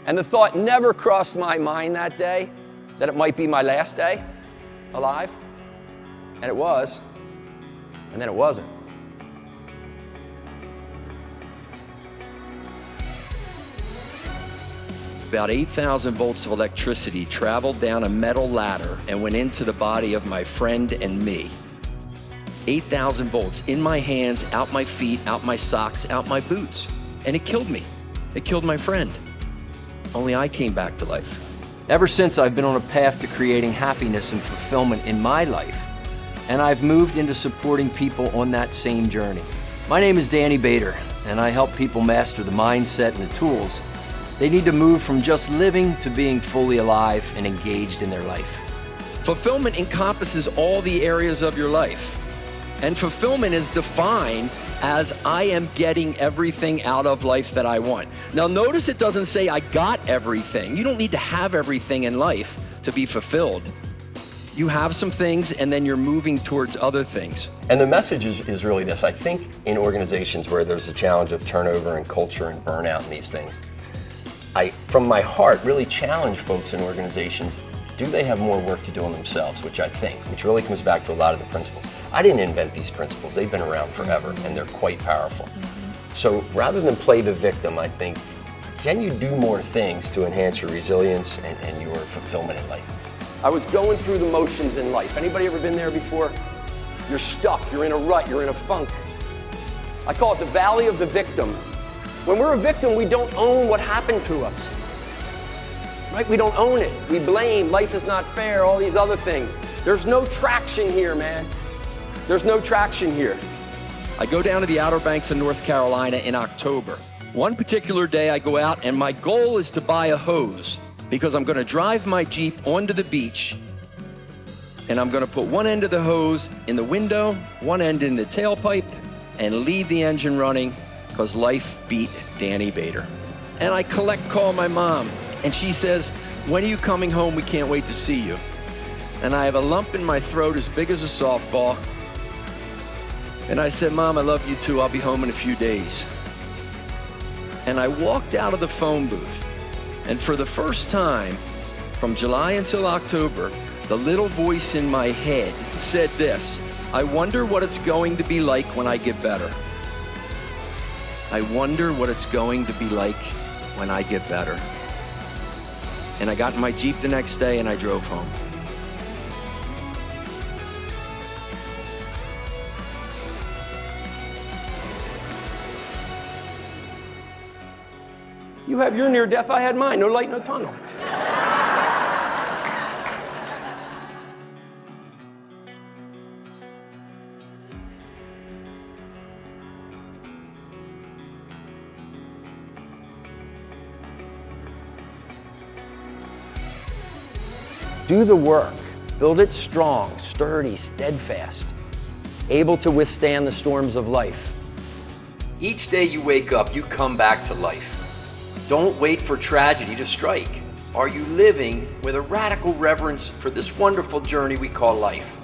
And the thought never crossed my mind that day that it might be my last day alive. And it was. And then it wasn't. About 8,000 volts of electricity traveled down a metal ladder and went into the body of my friend and me. 8,000 volts in my hands, out my feet, out my socks, out my boots. And it killed me. It killed my friend. Only I came back to life. Ever since, I've been on a path to creating happiness and fulfillment in my life. And I've moved into supporting people on that same journey. My name is Danny Bader, and I help people master the mindset and the tools they need to move from just living to being fully alive and engaged in their life. Fulfillment encompasses all the areas of your life. And fulfillment is defined as I am getting everything out of life that I want. Now notice it doesn't say I got everything. You don't need to have everything in life to be fulfilled. You have some things and then you're moving towards other things. And the message is really this. I think in organizations where there's a challenge of turnover and culture and burnout and these things, I, from my heart, really challenge folks in organizations, do they have more work to do on themselves, which really comes back to a lot of the principles. I didn't invent these principles, they've been around forever and they're quite powerful. So rather than play the victim, I think, can you do more things to enhance your resilience and your fulfillment in life? I was going through the motions in life. Anybody ever been there before? You're stuck, you're in a rut, you're in a funk. I call it the valley of the victim. When we're a victim, we don't own what happened to us. Right? We don't own it. We blame, life is not fair, all these other things. There's no traction here, man. There's no traction here. I go down to the Outer Banks of North Carolina in October. One particular day I go out and my goal is to buy a hose because I'm gonna drive my Jeep onto the beach and I'm gonna put one end of the hose in the window, one end in the tailpipe, and leave the engine running because life beat Danny Bader. And I call my mom, and she says, when are you coming home? We can't wait to see you. And I have a lump in my throat as big as a softball. And I said, Mom, I love you too. I'll be home in a few days. And I walked out of the phone booth. And for the first time, from July until October, the little voice in my head said this, I wonder what it's going to be like when I get better. I wonder what it's going to be like when I get better. And I got in my Jeep the next day and I drove home. You have your near death, I had mine. No light, no tunnel. Do the work. Build it strong, sturdy, steadfast, able to withstand the storms of life. Each day you wake up, you come back to life. Don't wait for tragedy to strike. Are you living with a radical reverence for this wonderful journey we call life?